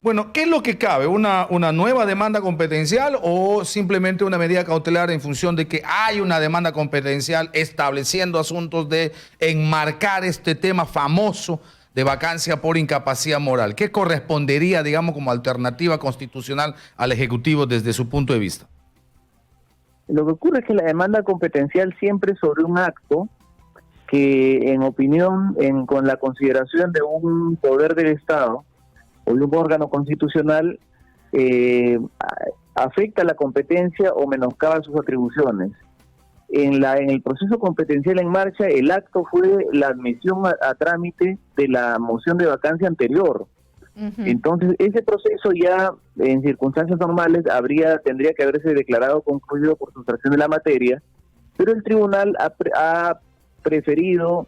Bueno, ¿qué es lo que cabe? ¿Una nueva demanda competencial o simplemente una medida cautelar en función de que hay una demanda competencial estableciendo asuntos de enmarcar este tema famoso de vacancia por incapacidad moral? ¿Qué correspondería, digamos, como alternativa constitucional al Ejecutivo desde su punto de vista? Lo que ocurre es que la demanda competencial siempre es sobre un acto que, en opinión, con la consideración de un poder del Estado o de un órgano constitucional, afecta la competencia o menoscaba sus atribuciones. En el proceso competencial en marcha, el acto fue la admisión a trámite de la moción de vacancia anterior. Entonces, ese proceso ya, en circunstancias normales, tendría que haberse declarado concluido por sustracción de la materia, pero el tribunal ha preferido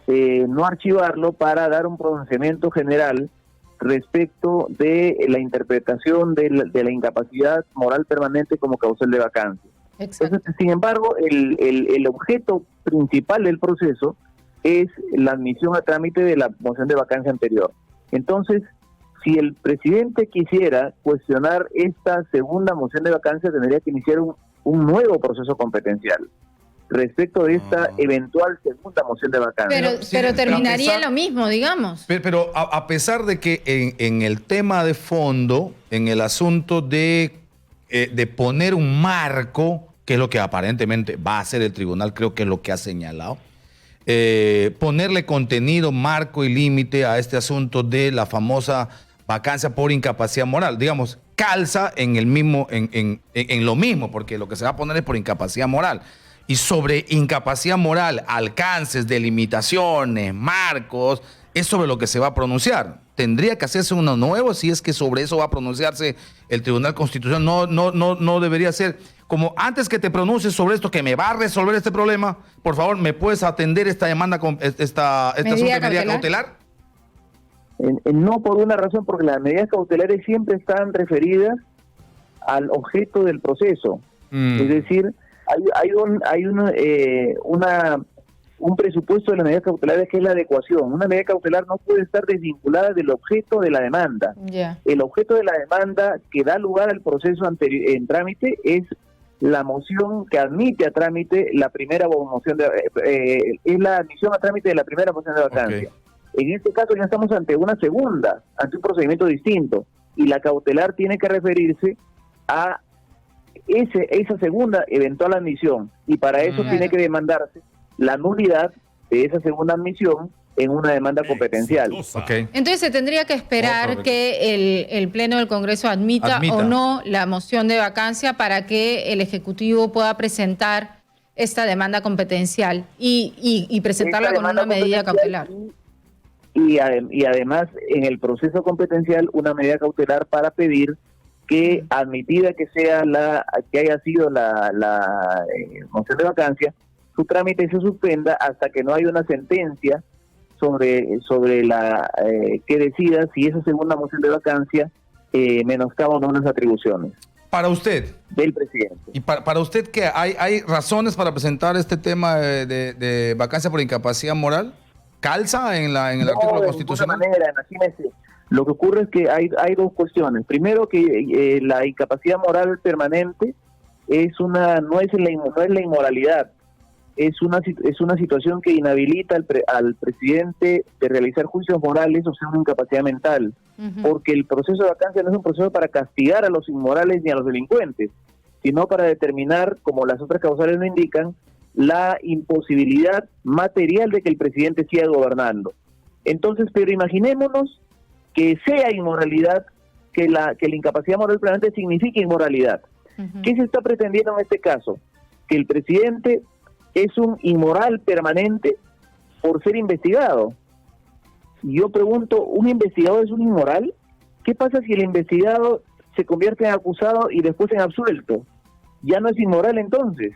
no archivarlo para dar un pronunciamiento general respecto de la interpretación de la incapacidad moral permanente como causal de vacancia. Entonces, sin embargo, el objeto principal del proceso es la admisión a trámite de la moción de vacancia anterior. Entonces, si el presidente quisiera cuestionar esta segunda moción de vacancia, tendría que iniciar un nuevo proceso competencial respecto de esta eventual segunda moción de vacancia. Pero terminaría lo mismo, digamos. Pero a pesar de que en el tema de fondo, en el asunto de poner un marco, que es lo que aparentemente va a hacer el tribunal, creo que es lo que ha señalado, ponerle contenido, marco y límite a este asunto de la famosa vacancia por incapacidad moral, digamos, calza en el mismo, en lo mismo, porque lo que se va a poner es por incapacidad moral. Y sobre incapacidad moral, alcances, delimitaciones, marcos, es sobre lo que se va a pronunciar. Tendría que hacerse uno nuevo si es que sobre eso va a pronunciarse el Tribunal Constitucional. No debería ser como antes que te pronuncies sobre esto que me va a resolver este problema, por favor, ¿me puedes atender esta demanda, esta asunto de medida cautelar? No, por una razón, porque las medidas cautelares siempre están referidas al objeto del proceso. Es decir, hay un presupuesto de las medidas cautelares que es la adecuación. Una medida cautelar no puede estar desvinculada del objeto de la demanda. El objeto de la demanda que da lugar al proceso en trámite es la moción que admite a trámite la primera moción es la admisión a trámite de la primera moción de vacancia. En este caso ya estamos ante una segunda, ante un procedimiento distinto, y la cautelar tiene que referirse a esa segunda eventual admisión, y para eso tiene que demandarse la nulidad de esa segunda admisión en una demanda competencial. Entonces se tendría que esperar que el Pleno del Congreso admita o no la moción de vacancia para que el Ejecutivo pueda presentar esta demanda competencial y presentarla con una medida cautelar. Y además, en el proceso competencial, una medida cautelar para pedir que, admitida que haya sido la moción de vacancia, su trámite se suspenda hasta que no haya una sentencia sobre la que decida si esa segunda moción de vacancia menoscaba o no las atribuciones. Para usted. Del presidente. ¿Y para usted qué? ¿Hay razones para presentar este tema de vacancia por incapacidad moral? ¿Calza en el artículo constitucional? De ninguna manera, imagínese. Lo que ocurre es que hay dos cuestiones. Primero, que la incapacidad moral permanente no es la inmoralidad, es una situación que inhabilita al presidente de realizar juicios morales, o sea, una incapacidad mental, porque el proceso de vacancia no es un proceso para castigar a los inmorales ni a los delincuentes, sino para determinar, como las otras causales lo indican, la imposibilidad material de que el presidente siga gobernando. Entonces, pero imaginémonos que sea inmoralidad, que la incapacidad moral permanente signifique inmoralidad. ¿Qué se está pretendiendo en este caso? Que el presidente es un inmoral permanente por ser investigado. Y yo pregunto, ¿un investigado es un inmoral? ¿Qué pasa si el investigado se convierte en acusado y después en absuelto? Ya no es inmoral entonces.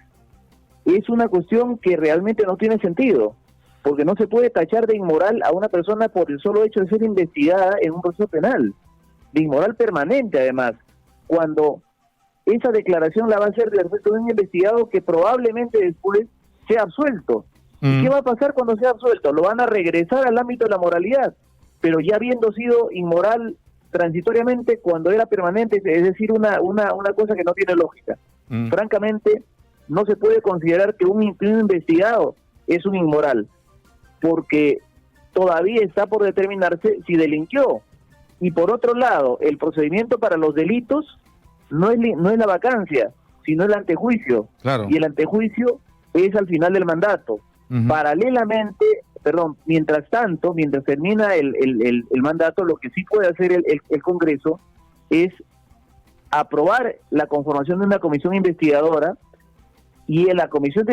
Es una cuestión que realmente no tiene sentido, porque no se puede tachar de inmoral a una persona por el solo hecho de ser investigada en un proceso penal, de inmoral permanente además, cuando esa declaración la va a hacer respecto de un investigado que probablemente después sea absuelto. ¿Y qué va a pasar cuando sea absuelto? Lo van a regresar al ámbito de la moralidad, pero ya habiendo sido inmoral transitoriamente cuando era permanente, es decir, una cosa que no tiene lógica. Francamente, no se puede considerar que un investigado es un inmoral, porque todavía está por determinarse si delinquió. Y por otro lado, el procedimiento para los delitos no es la vacancia, sino el antejuicio. Claro. Y el antejuicio es al final del mandato. Paralelamente, mientras tanto, mientras termina el mandato, lo que sí puede hacer el Congreso es aprobar la conformación de una comisión investigadora, y la comisión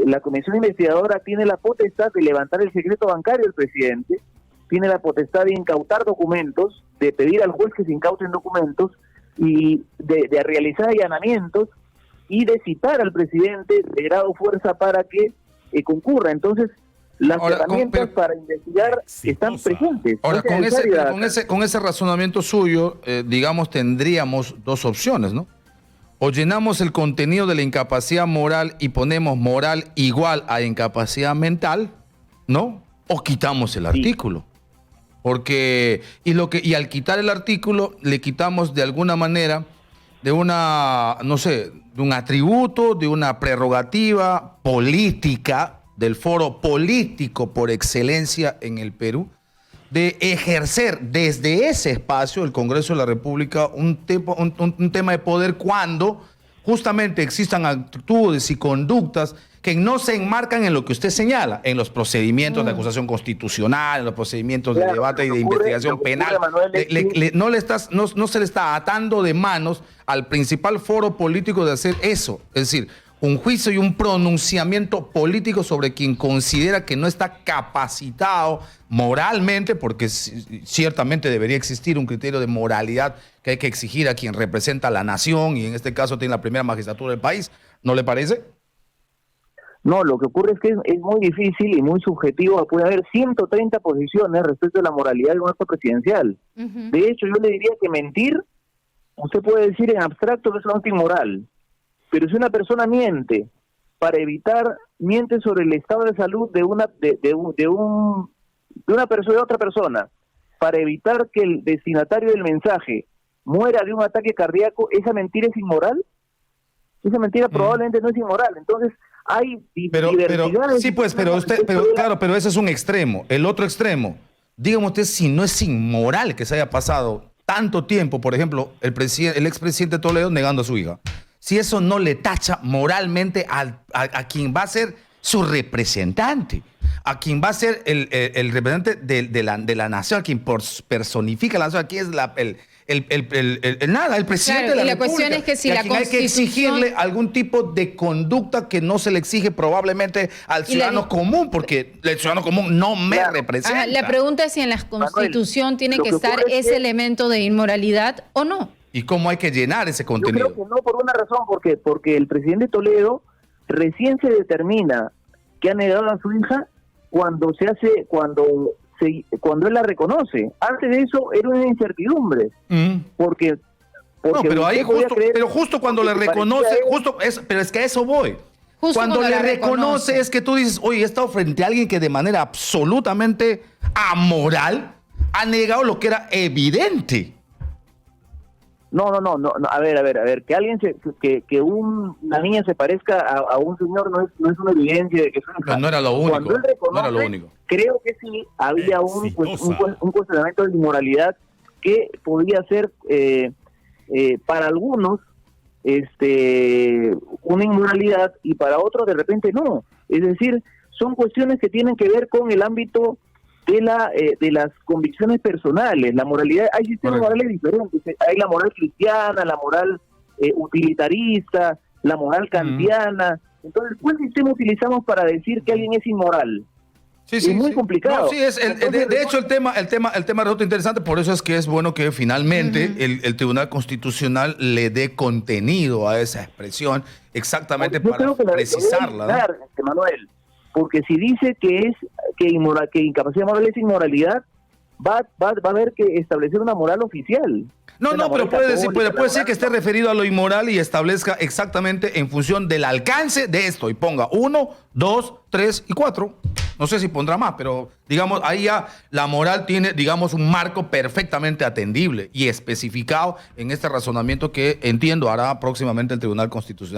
la comisión investigadora tiene la potestad de levantar el secreto bancario del presidente, tiene la potestad de incautar documentos, de pedir al juez que se incauten documentos y de realizar allanamientos y de citar al presidente de grado fuerza para que concurra. Entonces, las herramientas para investigar están presentes. Ahora, con ese razonamiento suyo, digamos, tendríamos dos opciones, ¿no? O llenamos el contenido de la incapacidad moral y ponemos moral igual a incapacidad mental, ¿no? O quitamos el artículo. Porque, y al quitar el artículo, le quitamos de alguna manera de de un atributo, de una prerrogativa política, del foro político por excelencia en el Perú, de ejercer desde ese espacio, el Congreso de la República, un tema de poder cuando justamente existan actitudes y conductas que no se enmarcan en lo que usted señala, en los procedimientos de acusación constitucional, en los procedimientos de debate y de investigación penal. No se le está atando de manos al principal foro político de hacer eso. Es decir, un juicio y un pronunciamiento político sobre quien considera que no está capacitado moralmente, porque ciertamente debería existir un criterio de moralidad que hay que exigir a quien representa a la nación, y en este caso tiene la primera magistratura del país. ¿No le parece? No, lo que ocurre es que es muy difícil y muy subjetivo. Puede haber 130 posiciones respecto a la moralidad de un acto presidencial. De hecho, yo le diría que mentir, usted puede decir en abstracto que es un acto inmoral. Pero si una persona miente sobre el estado de salud de otra persona, para evitar que el destinatario del mensaje muera de un ataque cardíaco, ¿esa mentira es inmoral? Esa mentira probablemente no es inmoral. Entonces, hay diversidades. Sí, pues, pero ese es un extremo. El otro extremo, dígame usted si no es inmoral que se haya pasado tanto tiempo, por ejemplo, el expresidente Toledo negando a su hija. Si eso no le tacha moralmente a quien va a ser su representante, a quien va a ser el representante de la nación, a quien personifica la nación, aquí es el presidente de la República. Y la cuestión es que si la Constitución... hay que exigirle algún tipo de conducta que no se le exige probablemente al ciudadano común, porque el ciudadano común no me representa. La pregunta es si en la Constitución tiene que estar ese elemento de inmoralidad o no. ¿Y cómo hay que llenar ese contenido? Yo creo que no, por una razón, porque el presidente Toledo recién se determina que ha negado a su hija cuando él la reconoce. Antes de eso era una incertidumbre. Porque no, pero ahí justo cuando le reconoce, pero es que a eso voy. Cuando le reconoce es que tú dices, oye, he estado frente a alguien que de manera absolutamente amoral ha negado lo que era evidente. No. A ver, que alguien que una niña se parezca a un señor no es una evidencia de que es una hija. No era lo único. Cuando él reconoce, creo que sí había un cuestionamiento de inmoralidad que podía ser para algunos una inmoralidad y para otros de repente no. Es decir, son cuestiones que tienen que ver con el ámbito de las convicciones personales. La moralidad, hay sistemas morales diferentes. Hay la moral cristiana, la moral utilitarista, la moral kantiana. Entonces, ¿cuál sistema utilizamos para decir que alguien es inmoral? Es muy complicado. No, de hecho, el tema resulta interesante, por eso es que es bueno que finalmente el Tribunal Constitucional le dé contenido a esa expresión, exactamente para precisarla. Manuel, porque si dice que incapacidad moral es inmoralidad, va a haber que establecer una moral oficial. No, pero puede ser que esté referido a lo inmoral y establezca exactamente en función del alcance de esto y ponga 1, 2, 3 y 4. No sé si pondrá más, pero digamos, ahí ya la moral tiene, digamos, un marco perfectamente atendible y especificado en este razonamiento que entiendo hará próximamente el Tribunal Constitucional.